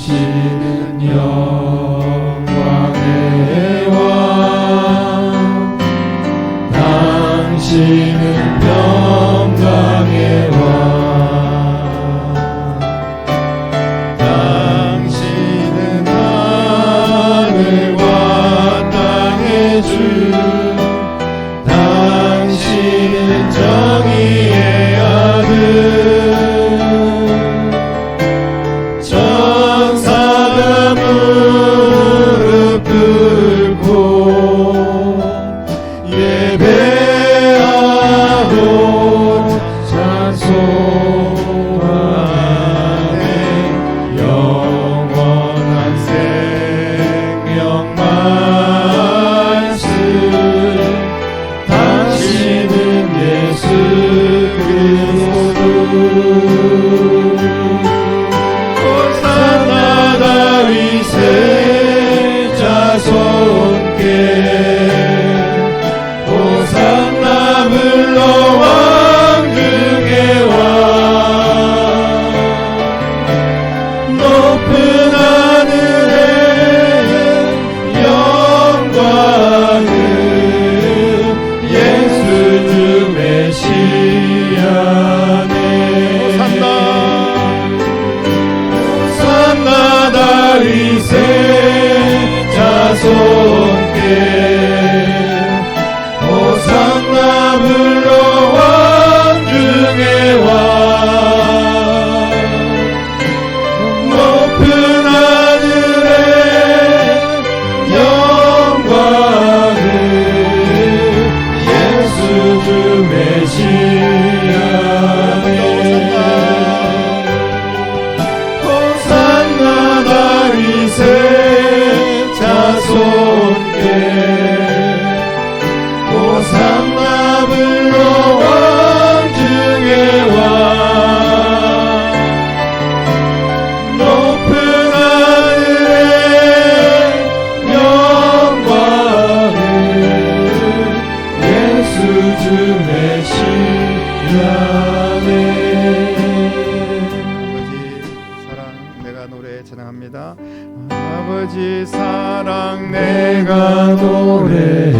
당신은 영광의 왕, 당신은 영광의 왕, 당신은 하늘과 땅의 주, 당신은 정의의 아들, 천사가 무릎 꿇고 예배하고 찬송하네. 영원한 생명 말씀, 당신은 예수 그리스도. 호산나 다윗의 자손께, 호산나 불러 왕중의 왕, 높은 하늘에 영광은 예수 주 메시아네. 호산나 다윗의 자손께, 호산나 불러 왕중의 왕, 높은 하늘에 영광은 예수 주 메시아네. 호산나 다윗의 자손께, 호산나 불러 왕중의 왕, 높은 하늘에 영광은 예수 주 메시아네. 아버지 사랑 내가 노래해,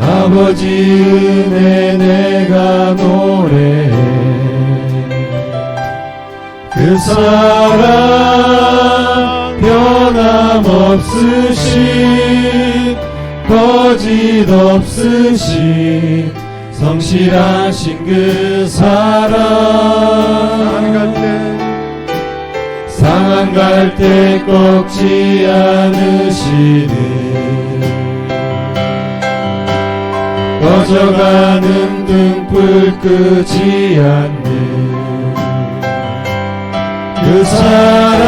아버지 은혜 내가 노래해, 그 사랑 변함없으신 거짓 없으신 성실하신 그 사랑, 상한 갈 때 꺾지 않으시는, 꺼져가는 등불 끄지 않는 그 사랑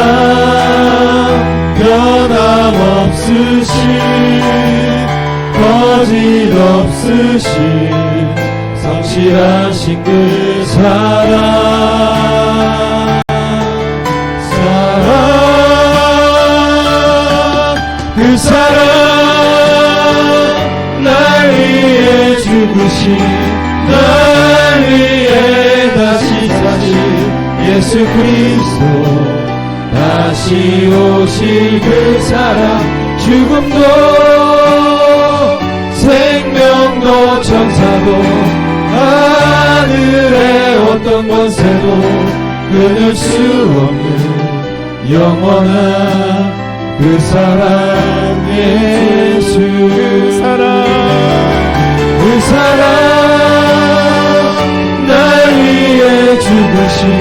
변함없으신 거짓 없으신 성실하신 그 사랑, 그 사랑, 날 위해 죽으신, 날 위해 다시 사신 예수 그리스도, 다시 오실 그 사랑, 죽음도 생명도 천사도 하늘의 어떤 권세도 끊을 수 없는 영원한 그 사랑, 예수 그 사랑, 그 사랑, 날 위해 죽으신,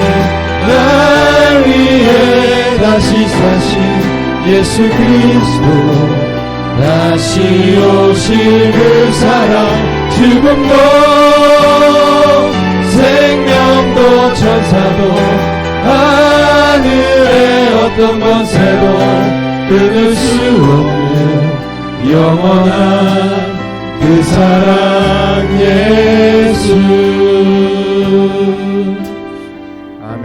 날 위해 다시 사신 예수 그리스도, 다시 오실 그 사랑, 죽음도 생명도 천사도 하늘의 어떤 권세도 끊을 수 없는 영원한 그 사랑, 예수. 아멘.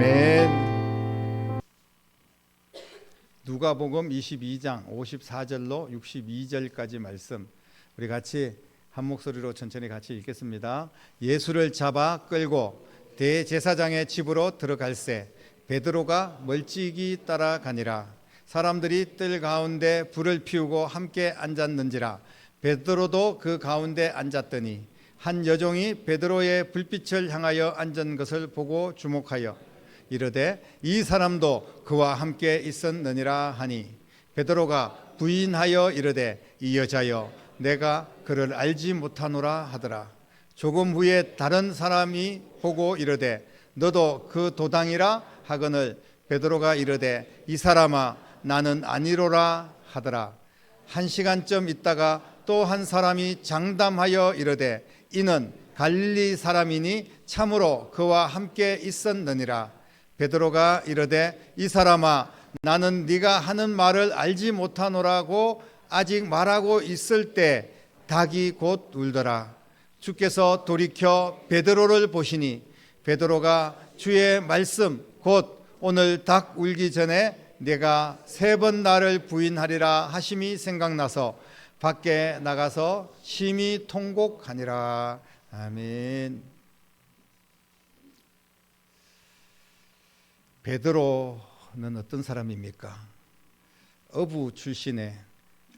누가복음 22장 54절로 62절까지 말씀 우리 같이 한 목소리로 천천히 같이 읽겠습니다. 예수를 잡아 끌고 대제사장의 집으로 들어갈새 베드로가 멀찍이 따라가니라. 사람들이 뜰 가운데 불을 피우고 함께 앉았는지라. 베드로도 그 가운데 앉았더니 한 여종이 베드로의 불빛을 향하여 앉은 것을 보고 주목하여 이르되 이 사람도 그와 함께 있었느니라 하니 베드로가 부인하여 이르되 이 여자여 내가 그를 알지 못하노라 하더라. 조금 후에 다른 사람이 보고 이르되 너도 그 도당이라 하거늘 베드로가 이르되 이 사람아 나는 아니로라 하더라. 1시간쯤 있다가 또 한 사람이 장담하여 이르되 이는 갈릴리 사람이니 참으로 그와 함께 있었느니라. 베드로가 이르되 이 사람아 나는 네가 하는 말을 알지 못하노라고 아직 말하고 있을 때 닭이 곧 울더라. 주께서 돌이켜 베드로를 보시니 베드로가 주의 말씀 곧 오늘 닭 울기 전에 내가 3번 나를 부인하리라 하심이 생각나서 밖에 나가서 심히 통곡하니라. 아멘. 베드로는 어떤 사람입니까? 어부 출신에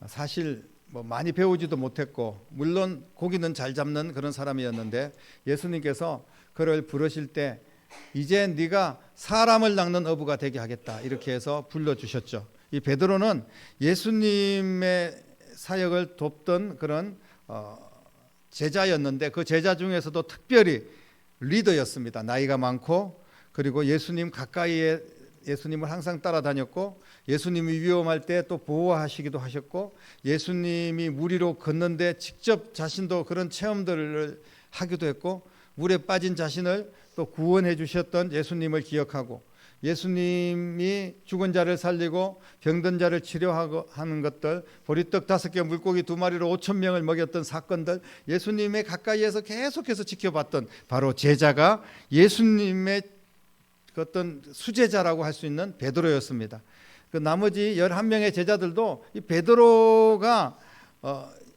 사실 많이 배우지도 못했고 물론 고기는 잘 잡는 그런 사람이었는데 예수님께서 그를 부르실 때 이제 네가 사람을 낚는 어부가 되게 하겠다 이렇게 해서 불러주셨죠. 이 베드로는 예수님의 사역을 돕던 그런 제자였는데 그 제자 중에서도 특별히 리더였습니다. 나이가 많고 그리고 예수님 가까이에 예수님을 항상 따라다녔고 예수님이 위험할 때 또 보호하시기도 하셨고 예수님이 물 위로 걷는데 직접 자신도 그런 체험들을 하기도 했고 물에 빠진 자신을 또 구원해 주셨던 예수님을 기억하고 예수님이 죽은 자를 살리고 병든 자를 치료하고 하는 것들 보리떡 5개 물고기 2마리로 5,000명을 먹였던 사건들 예수님의 가까이에서 계속해서 지켜봤던 바로 제자가 예수님의 어떤 수제자라고 할 수 있는 베드로였습니다. 그 나머지 11명의 제자들도 이 베드로가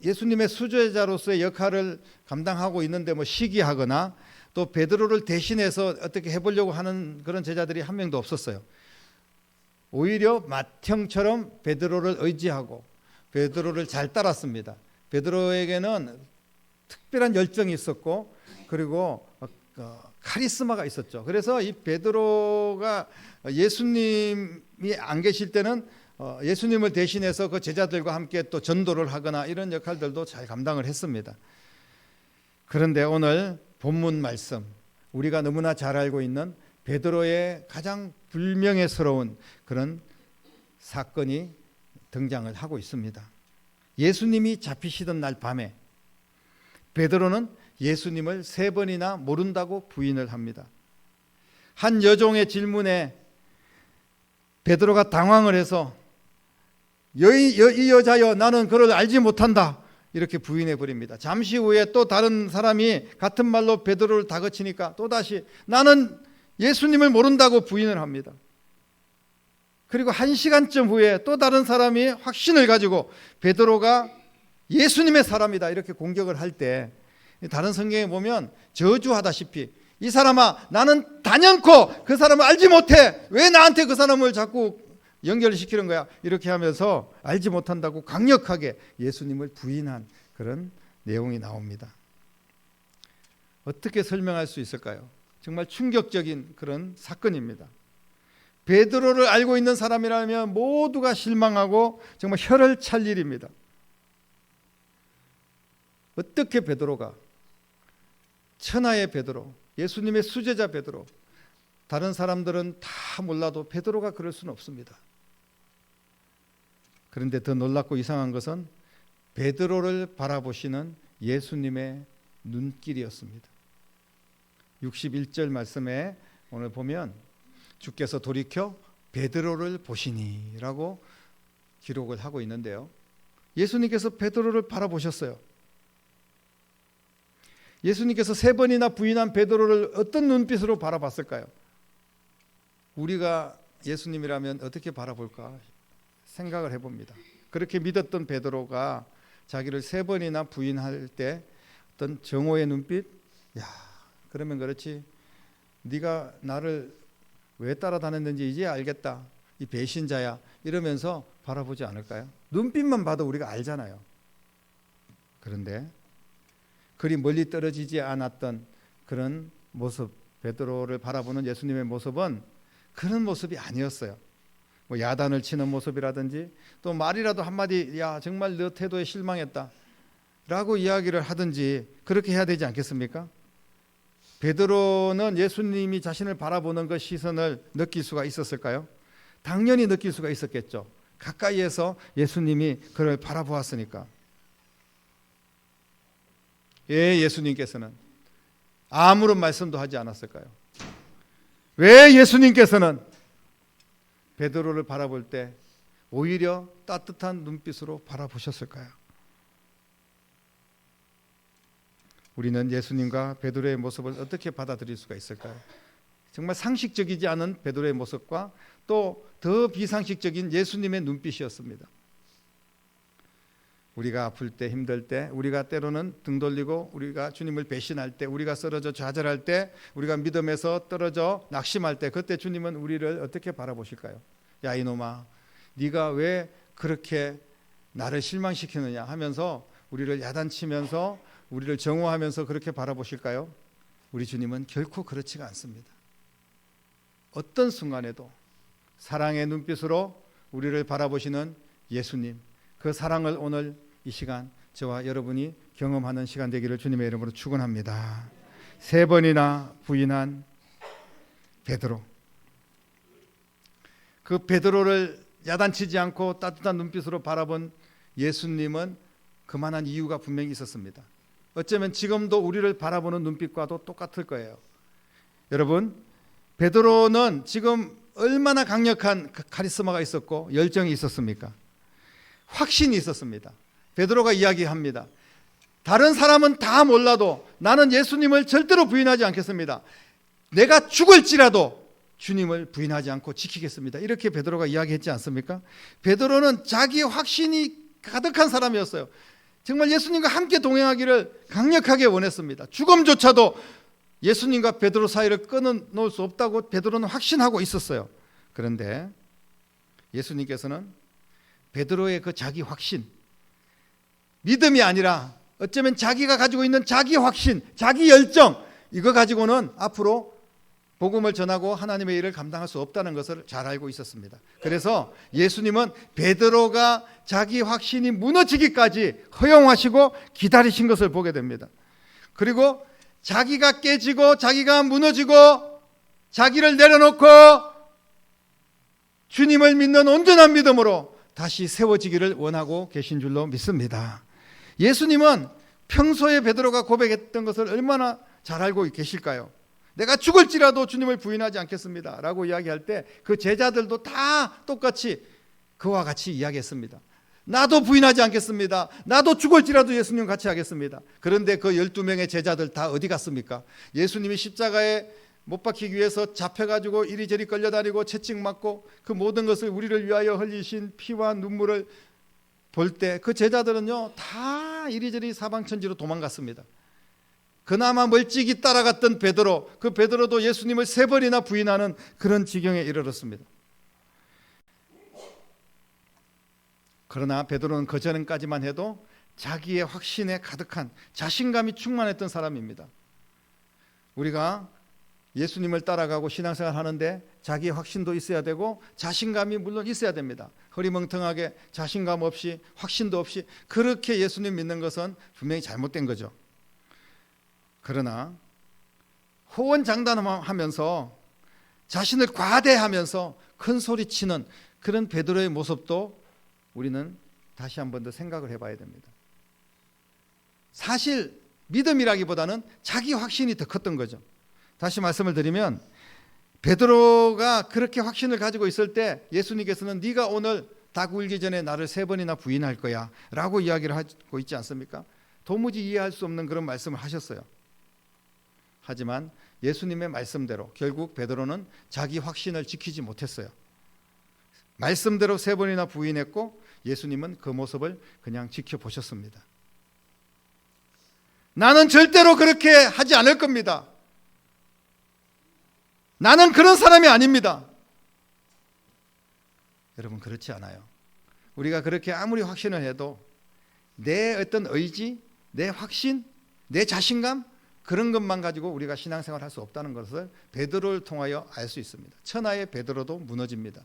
예수님의 수제자로서의 역할을 감당하고 있는데 시기하거나 또 베드로를 대신해서 어떻게 해보려고 하는 그런 제자들이 한 명도 없었어요. 오히려 맏형처럼 베드로를 의지하고 베드로를 잘 따랐습니다. 베드로에게는 특별한 열정이 있었고 그리고 카리스마가 있었죠. 그래서 이 베드로가 예수님이 안 계실 때는 예수님을 대신해서 그 제자들과 함께 또 전도를 하거나 이런 역할들도 잘 감당을 했습니다. 그런데 오늘 본문 말씀 우리가 너무나 잘 알고 있는 베드로의 가장 불명예스러운 그런 사건이 등장을 하고 있습니다. 예수님이 잡히시던 날 밤에 베드로는 예수님을 3번이나 모른다고 부인을 합니다. 한 여종의 질문에 베드로가 당황을 해서 이 여자여 나는 그를 알지 못한다 이렇게 부인해 버립니다. 잠시 후에 또 다른 사람이 같은 말로 베드로를 다그치니까 또다시 나는 예수님을 모른다고 부인을 합니다. 그리고 1시간쯤 후에 또 다른 사람이 확신을 가지고 베드로가 예수님의 사람이다 이렇게 공격을 할 때 다른 성경에 보면 저주하다시피 이 사람아 나는 단연코 그 사람을 알지 못해 왜 나한테 그 사람을 자꾸 연결시키는 거야 이렇게 하면서 알지 못한다고 강력하게 예수님을 부인한 그런 내용이 나옵니다. 어떻게 설명할 수 있을까요? 정말 충격적인 그런 사건입니다. 베드로를 알고 있는 사람이라면 모두가 실망하고 정말 혀를 찰 일입니다. 어떻게 베드로가 천하의 베드로, 예수님의 수제자 베드로, 다른 사람들은 다 몰라도 베드로가 그럴 수는 없습니다. 그런데 더 놀랍고 이상한 것은 베드로를 바라보시는 예수님의 눈길이었습니다. 61절 말씀에 오늘 보면 주께서 돌이켜 베드로를 보시니라고 기록을 하고 있는데요. 예수님께서 베드로를 바라보셨어요. 예수님께서 3번이나 부인한 베드로를 어떤 눈빛으로 바라봤을까요? 우리가 예수님이라면 어떻게 바라볼까 생각을 해봅니다. 그렇게 믿었던 베드로가 자기를 3번이나 부인할 때 어떤 정오의 눈빛, 야 그러면 그렇지 네가 나를 왜 따라다녔는지 이제 알겠다. 이 배신자야. 이러면서 바라보지 않을까요? 눈빛만 봐도 우리가 알잖아요. 그런데 그리 멀리 떨어지지 않았던 그런 모습, 베드로를 바라보는 예수님의 모습은 그런 모습이 아니었어요. 뭐 야단을 치는 모습이라든지 또 말이라도 한마디 야 정말 너 태도에 실망했다 라고 이야기를 하든지 그렇게 해야 되지 않겠습니까? 베드로는 예수님이 자신을 바라보는 그 시선을 느낄 수가 있었을까요? 당연히 느낄 수가 있었겠죠. 가까이에서 예수님이 그를 바라보았으니까. 왜 예수님께서는 아무런 말씀도 하지 않았을까요? 왜 예수님께서는 베드로를 바라볼 때 오히려 따뜻한 눈빛으로 바라보셨을까요? 우리는 예수님과 베드로의 모습을 어떻게 받아들일 수가 있을까요? 정말 상식적이지 않은 베드로의 모습과 또 더 비상식적인 예수님의 눈빛이었습니다. 우리가 아플 때, 힘들 때, 우리가 때로는 등 돌리고 우리가 주님을 배신할 때, 우리가 쓰러져 좌절할 때, 우리가 믿음에서 떨어져 낙심할 때, 그때 주님은 우리를 어떻게 바라보실까요? 야 이놈아, 네가 왜 그렇게 나를 실망시키느냐 하면서 우리를 야단치면서 우리를 정오하면서 그렇게 바라보실까요? 우리 주님은 결코 그렇지가 않습니다. 어떤 순간에도 사랑의 눈빛으로 우리를 바라보시는 예수님, 그 사랑을 오늘 이 시간 저와 여러분이 경험하는 시간 되기를 주님의 이름으로 축원합니다. 3번이나 부인한 베드로, 그 베드로를 야단치지 않고 따뜻한 눈빛으로 바라본 예수님은 그만한 이유가 분명히 있었습니다. 어쩌면 지금도 우리를 바라보는 눈빛과도 똑같을 거예요. 여러분, 베드로는 지금 얼마나 강력한 카리스마가 있었고 열정이 있었습니까? 확신이 있었습니다. 베드로가 이야기합니다. 다른 사람은 다 몰라도 나는 예수님을 절대로 부인하지 않겠습니다. 내가 죽을지라도 주님을 부인하지 않고 지키겠습니다. 이렇게 베드로가 이야기했지 않습니까? 베드로는 자기 확신이 가득한 사람이었어요. 정말 예수님과 함께 동행하기를 강력하게 원했습니다. 죽음조차도 예수님과 베드로 사이를 끊어놓을 수 없다고 베드로는 확신하고 있었어요. 그런데 예수님께서는 베드로의 그 자기 확신, 믿음이 아니라 어쩌면 자기가 가지고 있는 자기 확신, 자기 열정, 이거 가지고는 앞으로 복음을 전하고 하나님의 일을 감당할 수 없다는 것을 잘 알고 있었습니다. 그래서 예수님은 베드로가 자기 확신이 무너지기까지 허용하시고 기다리신 것을 보게 됩니다. 그리고 자기가 깨지고 자기가 무너지고 자기를 내려놓고 주님을 믿는 온전한 믿음으로 다시 세워지기를 원하고 계신 줄로 믿습니다. 예수님은 평소에 베드로가 고백했던 것을 얼마나 잘 알고 계실까요? 내가 죽을지라도 주님을 부인하지 않겠습니다 라고 이야기할 때 그 제자들도 다 똑같이 그와 같이 이야기했습니다. 나도 부인하지 않겠습니다. 나도 죽을지라도 예수님 같이 하겠습니다. 그런데 그 12명의 제자들 다 어디 갔습니까? 예수님이 십자가에 못 박히기 위해서 잡혀가지고 이리저리 끌려다니고 채찍맞고 그 모든 것을 우리를 위하여 흘리신 피와 눈물을 볼 때 그 제자들은요 다 이리저리 사방천지로 도망갔습니다. 그나마 멀찍이 따라갔던 베드로, 그 베드로도 예수님을 3번이나 부인하는 그런 지경에 이르렀습니다. 그러나 베드로는 그전까지만 해도 자기의 확신에 가득한 자신감이 충만했던 사람입니다. 우리가 예수님을 따라가고 신앙생활 하는데 자기의 확신도 있어야 되고 자신감이 물론 있어야 됩니다. 허리멍텅하게 자신감 없이 확신도 없이 그렇게 예수님 믿는 것은 분명히 잘못된 거죠. 그러나 호언장담하면서 자신을 과대하면서 큰 소리치는 그런 베드로의 모습도 우리는 다시 한 번 더 생각을 해봐야 됩니다. 사실 믿음이라기보다는 자기 확신이 더 컸던 거죠. 다시 말씀을 드리면 베드로가 그렇게 확신을 가지고 있을 때 예수님께서는 네가 오늘 닭 울기 전에 나를 3번이나 부인할 거야 라고 이야기를 하고 있지 않습니까? 도무지 이해할 수 없는 그런 말씀을 하셨어요. 하지만 예수님의 말씀대로 결국 베드로는 자기 확신을 지키지 못했어요. 말씀대로 3번이나 부인했고 예수님은 그 모습을 그냥 지켜보셨습니다. 나는 절대로 그렇게 하지 않을 겁니다. 나는 그런 사람이 아닙니다. 여러분, 그렇지 않아요. 우리가 그렇게 아무리 확신을 해도 내 어떤 의지, 내 확신, 내 자신감, 그런 것만 가지고 우리가 신앙생활을 할 수 없다는 것을 베드로를 통하여 알 수 있습니다. 천하의 베드로도 무너집니다.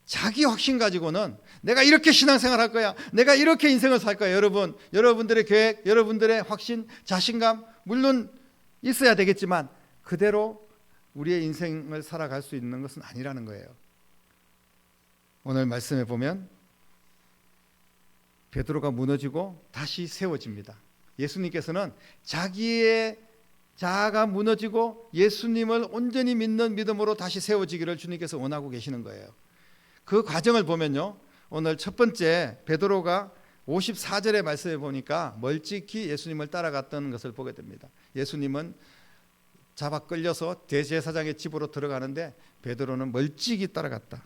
자기 확신 가지고는 내가 이렇게 신앙생활 할 거야, 내가 이렇게 인생을 살 거야. 여러분, 여러분들의 계획, 여러분들의 확신, 자신감 물론 있어야 되겠지만 그대로 우리의 인생을 살아갈 수 있는 것은 아니라는 거예요. 오늘 말씀에 보면 베드로가 무너지고 다시 세워집니다. 예수님께서는 자기의 자아가 무너지고 예수님을 온전히 믿는 믿음으로 다시 세워지기를 주님께서 원하고 계시는 거예요. 그 과정을 보면요, 오늘 첫 번째 베드로가 54절의 말씀에 보니까 멀찍이 예수님을 따라갔던 것을 보게 됩니다. 예수님은 잡아 끌려서 대제사장의 집으로 들어가는데 베드로는 멀찍이 따라갔다.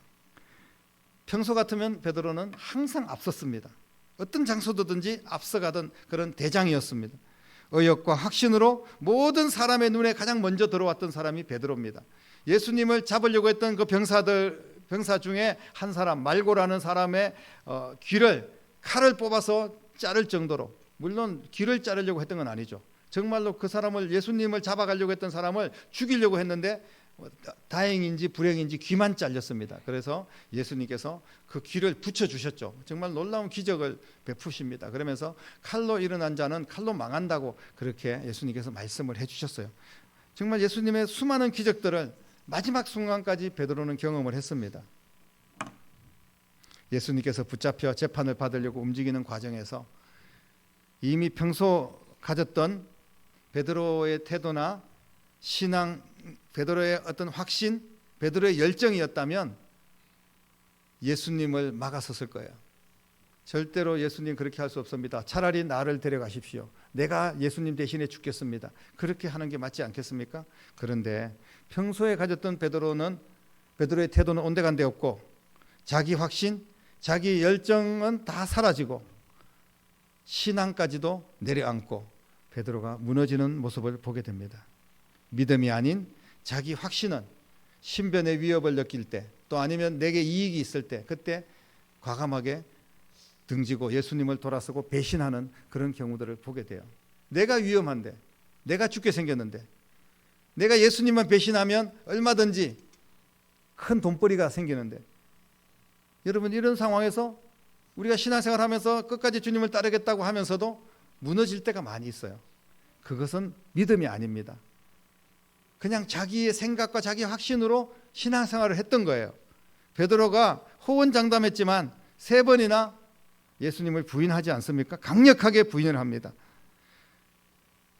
평소 같으면 베드로는 항상 앞섰습니다. 어떤 장소든지 앞서가던 그런 대장이었습니다. 의욕과 확신으로 모든 사람의 눈에 가장 먼저 들어왔던 사람이 베드로입니다. 예수님을 잡으려고 했던 그 병사 중에 한 사람, 말고라는 사람의 귀를 칼을 뽑아서 자를 정도로, 물론 귀를 자르려고 했던 건 아니죠. 정말로 그 사람을, 예수님을 잡아가려고 했던 사람을 죽이려고 했는데 다행인지 불행인지 귀만 잘렸습니다. 그래서 예수님께서 그 귀를 붙여주셨죠. 정말 놀라운 기적을 베푸십니다. 그러면서 칼로 일어난 자는 칼로 망한다고 그렇게 예수님께서 말씀을 해주셨어요. 정말 예수님의 수많은 기적들을 마지막 순간까지 베드로는 경험을 했습니다. 예수님께서 붙잡혀 재판을 받으려고 움직이는 과정에서 이미 평소 가졌던 베드로의 태도나 신앙, 베드로의 어떤 확신, 베드로의 열정이었다면 예수님을 막았었을 거예요. 절대로 예수님 그렇게 할 수 없습니다. 차라리 나를 데려가십시오. 내가 예수님 대신에 죽겠습니다. 그렇게 하는 게 맞지 않겠습니까? 그런데 평소에 가졌던 베드로의 태도는 온데간데 없고 자기 확신, 자기 열정은 다 사라지고 신앙까지도 내려앉고 베드로가 무너지는 모습을 보게 됩니다. 믿음이 아닌 자기 확신은 신변의 위협을 느낄 때, 또 아니면 내게 이익이 있을 때, 그때 과감하게 등지고 예수님을 돌아서고 배신하는 그런 경우들을 보게 돼요. 내가 위험한데, 내가 죽게 생겼는데, 내가 예수님만 배신하면 얼마든지 큰 돈벌이가 생기는데, 여러분, 이런 상황에서 우리가 신앙생활 하면서 끝까지 주님을 따르겠다고 하면서도 무너질 때가 많이 있어요. 그것은 믿음이 아닙니다. 그냥 자기의 생각과 자기 확신으로 신앙생활을 했던 거예요. 베드로가 호언장담했지만 3번이나 예수님을 부인하지 않습니까? 강력하게 부인을 합니다.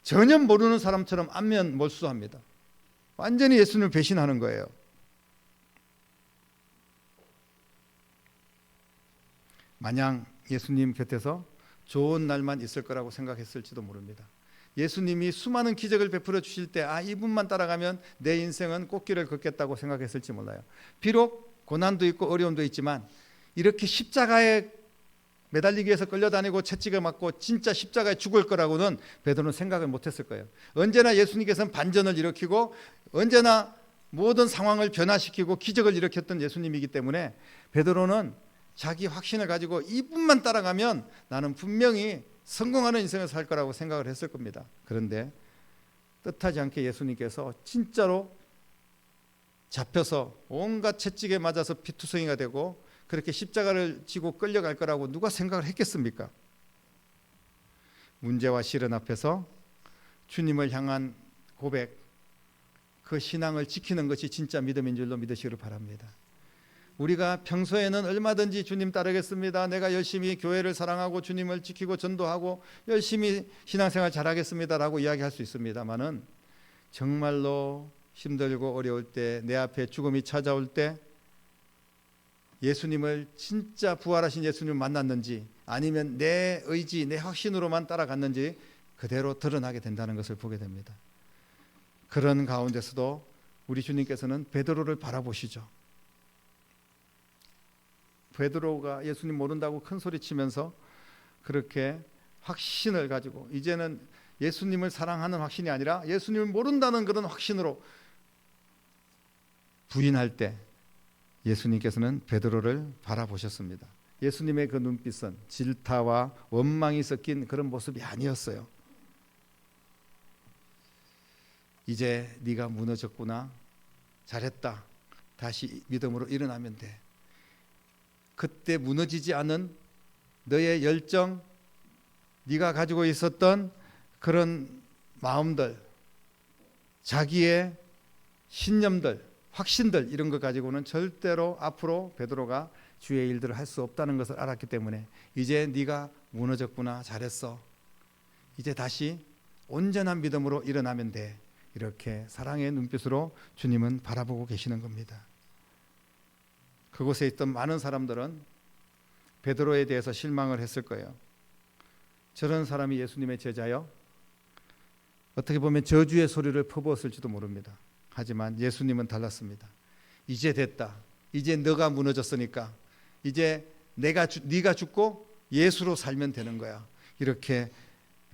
전혀 모르는 사람처럼 안면 몰수합니다. 완전히 예수님을 배신하는 거예요. 마냥 예수님 곁에서 좋은 날만 있을 거라고 생각했을지도 모릅니다. 예수님이 수많은 기적을 베풀어 주실 때 이분만 따라가면 내 인생은 꽃길을 걷겠다고 생각했을지 몰라요. 비록 고난도 있고 어려움도 있지만 이렇게 십자가에 매달리기 위해서 끌려다니고 채찍을 맞고 진짜 십자가에 죽을 거라고는 베드로는 생각을 못했을 거예요. 언제나 예수님께서는 반전을 일으키고 언제나 모든 상황을 변화시키고 기적을 일으켰던 예수님이기 때문에 베드로는 자기 확신을 가지고 이분만 따라가면 나는 분명히 성공하는 인생을 살 거라고 생각을 했을 겁니다. 그런데 뜻하지 않게 예수님께서 진짜로 잡혀서 온갖 채찍에 맞아서 피투성이가 되고 그렇게 십자가를 지고 끌려갈 거라고 누가 생각을 했겠습니까? 문제와 시련 앞에서 주님을 향한 고백, 그 신앙을 지키는 것이 진짜 믿음인 줄로 믿으시기를 바랍니다. 우리가 평소에는 얼마든지 주님 따르겠습니다. 내가 열심히 교회를 사랑하고 주님을 지키고 전도하고 열심히 신앙생활 잘하겠습니다라고 이야기할 수 있습니다만은 정말로 힘들고 어려울 때, 내 앞에 죽음이 찾아올 때 예수님을 진짜 부활하신 예수님을 만났는지 아니면 내 의지, 내 확신으로만 따라갔는지 그대로 드러나게 된다는 것을 보게 됩니다. 그런 가운데서도 우리 주님께서는 베드로를 바라보시죠. 베드로가 예수님 모른다고 큰 소리 치면서 그렇게 확신을 가지고 이제는 예수님을 사랑하는 확신이 아니라 예수님을 모른다는 그런 확신으로 부인할 때 예수님께서는 베드로를 바라보셨습니다. 예수님의 그 눈빛은 질타와 원망이 섞인 그런 모습이 아니었어요. 이제 네가 무너졌구나. 잘했다. 다시 믿음으로 일어나면 돼. 그때 무너지지 않은 너의 열정, 네가 가지고 있었던 그런 마음들, 자기의 신념들, 확신들 이런 것 가지고는 절대로 앞으로 베드로가 주의 일들을 할 수 없다는 것을 알았기 때문에 이제 네가 무너졌구나. 잘했어. 이제 다시 온전한 믿음으로 일어나면 돼. 이렇게 사랑의 눈빛으로 주님은 바라보고 계시는 겁니다. 그곳에 있던 많은 사람들은 베드로에 대해서 실망을 했을 거예요. 저런 사람이 예수님의 제자요? 어떻게 보면 저주의 소리를 퍼부었을지도 모릅니다. 하지만 예수님은 달랐습니다. 이제 됐다. 이제 너가 무너졌으니까 이제 네가 죽고 예수로 살면 되는 거야. 이렇게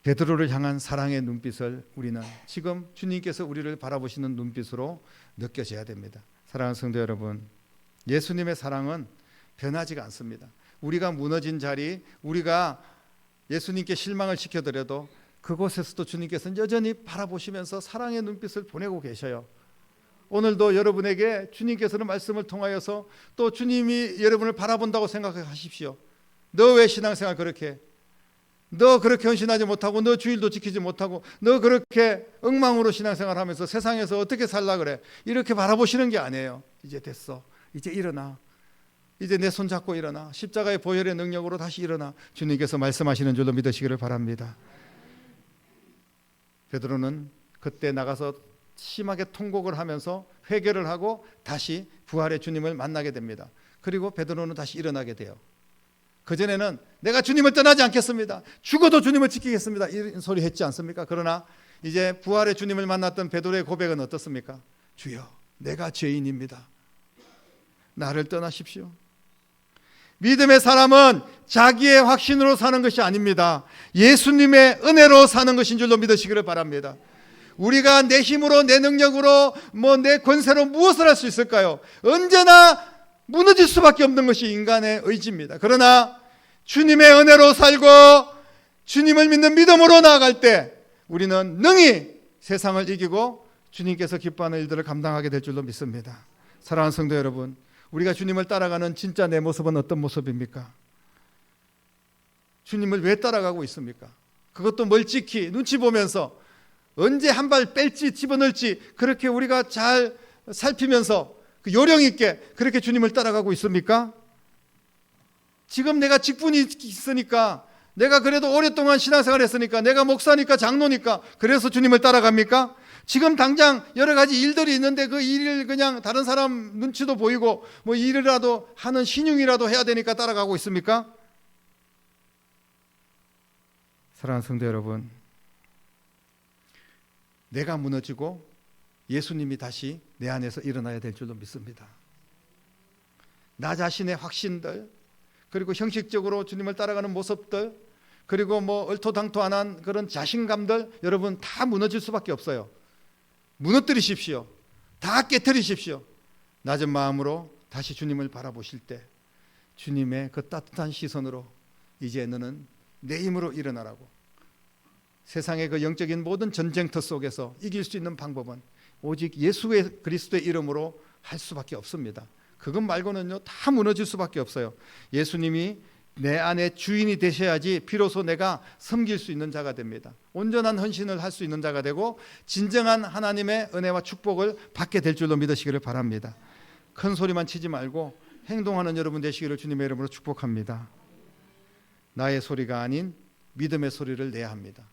베드로를 향한 사랑의 눈빛을 우리는 지금 주님께서 우리를 바라보시는 눈빛으로 느껴져야 됩니다. 사랑하는 성도 여러분, 예수님의 사랑은 변하지가 않습니다. 우리가 무너진 자리, 우리가 예수님께 실망을 시켜드려도 그곳에서도 주님께서는 여전히 바라보시면서 사랑의 눈빛을 보내고 계셔요. 오늘도 여러분에게 주님께서는 말씀을 통하여서 또 주님이 여러분을 바라본다고 생각하십시오. 너 왜 신앙생활 그렇게 해? 너 그렇게 헌신하지 못하고 너 주일도 지키지 못하고 너 그렇게 엉망으로 신앙생활하면서 세상에서 어떻게 살라 그래? 이렇게 바라보시는 게 아니에요. 이제 됐어. 이제 일어나. 이제 내 손 잡고 일어나. 십자가의 보혈의 능력으로 다시 일어나. 주님께서 말씀하시는 줄로 믿으시기를 바랍니다. 베드로는 그때 나가서 심하게 통곡을 하면서 회개를 하고 다시 부활의 주님을 만나게 됩니다. 그리고 베드로는 다시 일어나게 돼요. 그전에는 내가 주님을 떠나지 않겠습니다. 죽어도 주님을 지키겠습니다. 이런 소리 했지 않습니까? 그러나 이제 부활의 주님을 만났던 베드로의 고백은 어떻습니까? 주여, 내가 죄인입니다. 나를 떠나십시오. 믿음의 사람은 자기의 확신으로 사는 것이 아닙니다. 예수님의 은혜로 사는 것인 줄로 믿으시기를 바랍니다. 우리가 내 힘으로 내 능력으로 내 권세로 무엇을 할 수 있을까요? 언제나 무너질 수밖에 없는 것이 인간의 의지입니다. 그러나 주님의 은혜로 살고 주님을 믿는 믿음으로 나아갈 때 우리는 능히 세상을 이기고 주님께서 기뻐하는 일들을 감당하게 될 줄로 믿습니다. 사랑하는 성도 여러분, 우리가 주님을 따라가는 진짜 내 모습은 어떤 모습입니까? 주님을 왜 따라가고 있습니까? 그것도 멀찍이 눈치 보면서 언제 한 발 뺄지 집어넣을지 그렇게 우리가 잘 살피면서 그 요령 있게 그렇게 주님을 따라가고 있습니까? 지금 내가 직분이 있으니까, 내가 그래도 오랫동안 신앙생활 했으니까, 내가 목사니까 장로니까 그래서 주님을 따라갑니까? 지금 당장 여러 가지 일들이 있는데 그 일을 그냥 다른 사람 눈치도 보이고 일이라도 하는 신용이라도 해야 되니까 따라가고 있습니까? 사랑하는 성도 여러분, 내가 무너지고 예수님이 다시 내 안에서 일어나야 될 줄로 믿습니다. 나 자신의 확신들, 그리고 형식적으로 주님을 따라가는 모습들, 그리고 얼토당토안한 그런 자신감들, 여러분 다 무너질 수밖에 없어요. 무너뜨리십시오. 다 깨뜨리십시오. 낮은 마음으로 다시 주님을 바라보실 때 주님의 그 따뜻한 시선으로 이제 너는 내 힘으로 일어나라고. 세상의 그 영적인 모든 전쟁터 속에서 이길 수 있는 방법은 오직 예수의 그리스도의 이름으로 할 수밖에 없습니다. 그것 말고는요 다 무너질 수밖에 없어요. 예수님이 내 안에 주인이 되셔야지 비로소 내가 섬길 수 있는 자가 됩니다. 온전한 헌신을 할 수 있는 자가 되고 진정한 하나님의 은혜와 축복을 받게 될 줄로 믿으시기를 바랍니다. 큰 소리만 치지 말고 행동하는 여러분 되시기를 주님의 이름으로 축복합니다. 나의 소리가 아닌 믿음의 소리를 내야 합니다.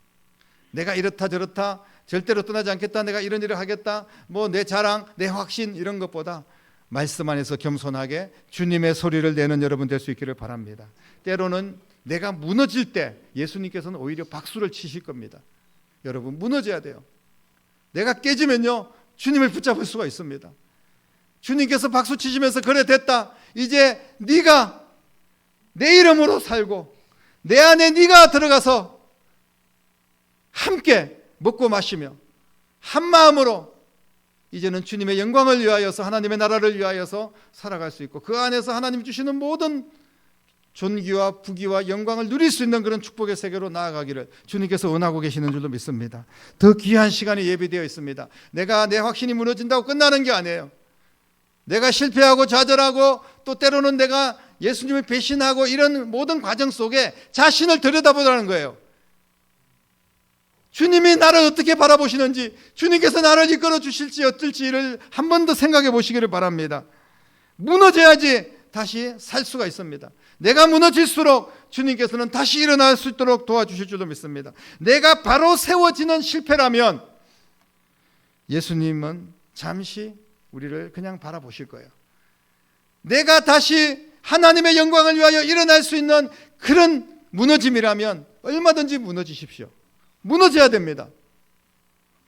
내가 이렇다 저렇다 절대로 떠나지 않겠다, 내가 이런 일을 하겠다, 내 자랑, 내 확신 이런 것보다 말씀 안에서 겸손하게 주님의 소리를 내는 여러분 될 수 있기를 바랍니다. 때로는 내가 무너질 때 예수님께서는 오히려 박수를 치실 겁니다. 여러분 무너져야 돼요. 내가 깨지면요 주님을 붙잡을 수가 있습니다. 주님께서 박수 치시면서 그래 됐다, 이제 네가 내 이름으로 살고 내 안에 네가 들어가서 함께 먹고 마시며 한 마음으로 이제는 주님의 영광을 위하여서, 하나님의 나라를 위하여서 살아갈 수 있고, 그 안에서 하나님 주시는 모든 존귀와 부귀와 영광을 누릴 수 있는 그런 축복의 세계로 나아가기를 주님께서 원하고 계시는 줄로 믿습니다. 더 귀한 시간이 예비되어 있습니다. 내가 내 확신이 무너진다고 끝나는 게 아니에요. 내가 실패하고 좌절하고 또 때로는 내가 예수님을 배신하고 이런 모든 과정 속에 자신을 들여다보라는 거예요. 주님이 나를 어떻게 바라보시는지, 주님께서 나를 이끌어 주실지 어떨지를 한 번 더 생각해 보시기를 바랍니다. 무너져야지 다시 살 수가 있습니다. 내가 무너질수록 주님께서는 다시 일어날 수 있도록 도와주실 줄로 믿습니다. 내가 바로 세워지는 실패라면 예수님은 잠시 우리를 그냥 바라보실 거예요. 내가 다시 하나님의 영광을 위하여 일어날 수 있는 그런 무너짐이라면 얼마든지 무너지십시오. 무너져야 됩니다.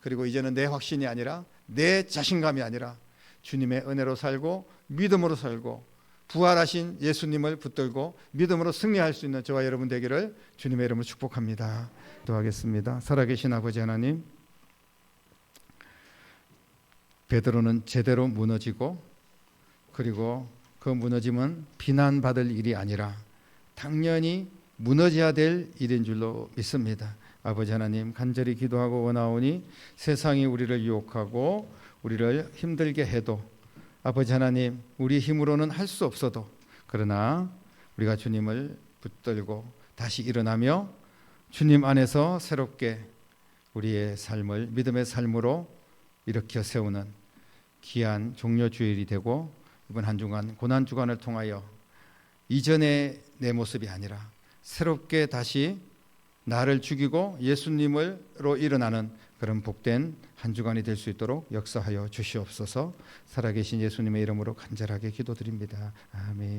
그리고 이제는 내 확신이 아니라, 내 자신감이 아니라 주님의 은혜로 살고 믿음으로 살고 부활하신 예수님을 붙들고 믿음으로 승리할 수 있는 저와 여러분 되기를 주님의 이름으로 축복합니다. 기도하겠습니다. 살아계신 아버지 하나님, 베드로는 제대로 무너지고, 그리고 그 무너짐은 비난받을 일이 아니라 당연히 무너져야 될 일인 줄로 믿습니다. 아버지 하나님, 간절히 기도하고 원하오니 세상이 우리를 유혹하고 우리를 힘들게 해도, 아버지 하나님, 우리 힘으로는 할 수 없어도, 그러나 우리가 주님을 붙들고 다시 일어나며 주님 안에서 새롭게 우리의 삶을 믿음의 삶으로 일으켜 세우는 귀한 종려주일이 되고, 이번 한 주간 고난주간을 통하여 이전의 내 모습이 아니라 새롭게 다시 나를 죽이고 예수님으로 일어나는 그런 복된 한 주간이 될 수 있도록 역사하여 주시옵소서. 살아계신 예수님의 이름으로 간절하게 기도드립니다. 아멘.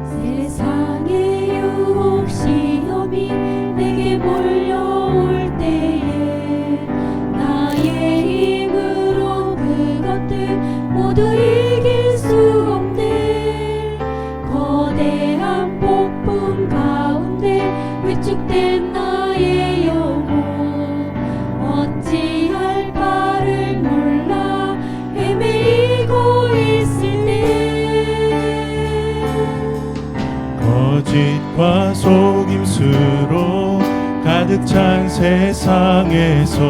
세상의 유혹 시험이 내게 몰려올 때에 나의 힘으로 그것들 모두 이길 수 없네. 거대한 폭풍 가운데 위축된 나의 영혼, 어찌할 바를 몰라 헤매이고 있을 때, 거짓과 속임수로 가득 찬 세상에서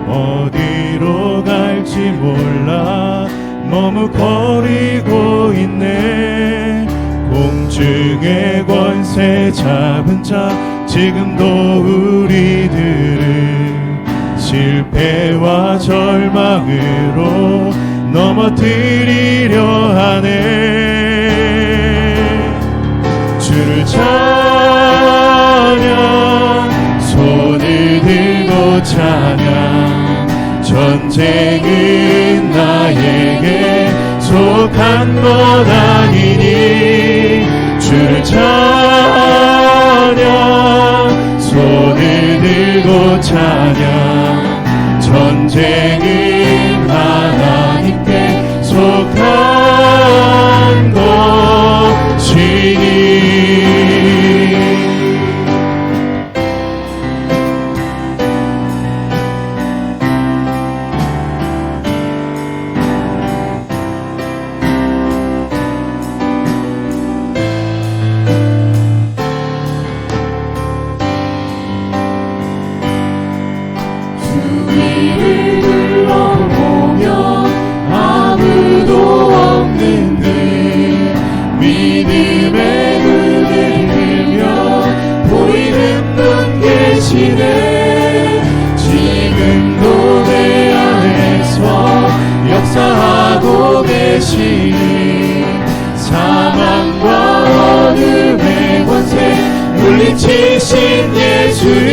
어디로 갈지 몰라 머뭇거리고 있네. 공중의 권세 잡은 자, 지금도 우리들을 실패와 절망으로 넘어뜨리려 하네. 주를 찬양, 손을 들고 찬양. 전쟁은 나에게 속한 것 아니니. 주를 찬양, 손을 들고 찬양. 전쟁은 하나님께 속한 것이니. 주위를 둘러보며 아무도 없는 듯 믿음의 눈을 들며 보이는 분 계시네. 지금도 내 안에서 역사하고 계시니 사망과 어둠의 권세 물리치신 예수님.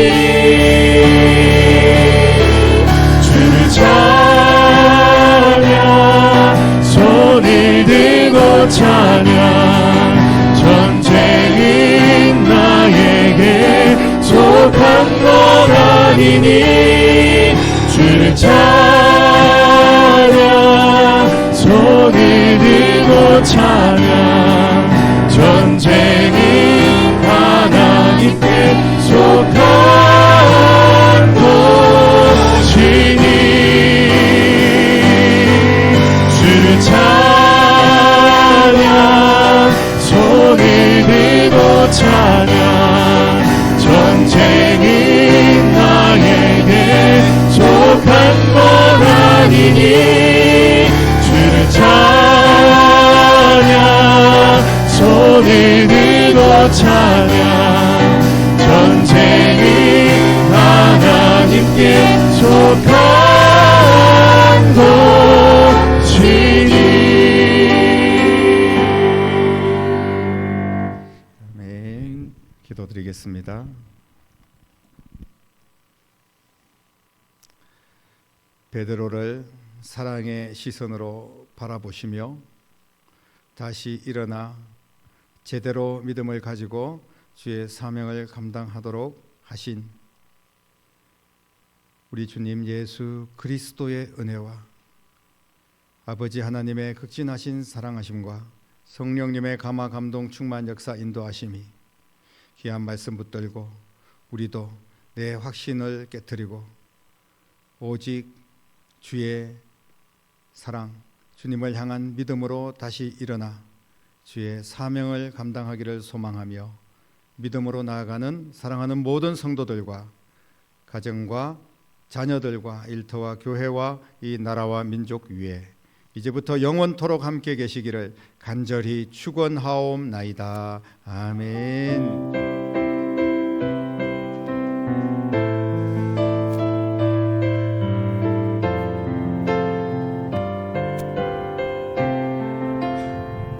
주를 찬양, 손을 들고 찬양. 전쟁이 찬양하리니 주를 찬양 손을 들고 찬양 전쟁은 하나님께 속한 것이니 주를 찬양 손을 들고 찬양 전쟁은 나에게 속한 것 아니니 주를 찬양 손을 들고 찬양 전쟁은 하나님께 속한 것이니. 아멘. 기도드리겠습니다. 베드로를 사랑의 시선으로 바라보시며 다시 일어나 제대로 믿음을 가지고 주의 사명을 감당하도록 하신 우리 주님 예수 그리스도의 은혜와 아버지 하나님의 극진하신 사랑하심과 성령님의 감화 감동 충만 역사 인도하심이 귀한 말씀 붙들고 우리도 내 확신을 깨트리고 오직 주의 사랑, 주님을 향한 믿음으로 다시 일어나 주의 사명을 감당하기를 소망하며 믿음으로 나아가는 사랑하는 모든 성도들과 가정과 자녀들과 일터와 교회와 이 나라와 민족 위에 이제부터 영원토록 함께 계시기를 간절히 축원하옵나이다. 아멘.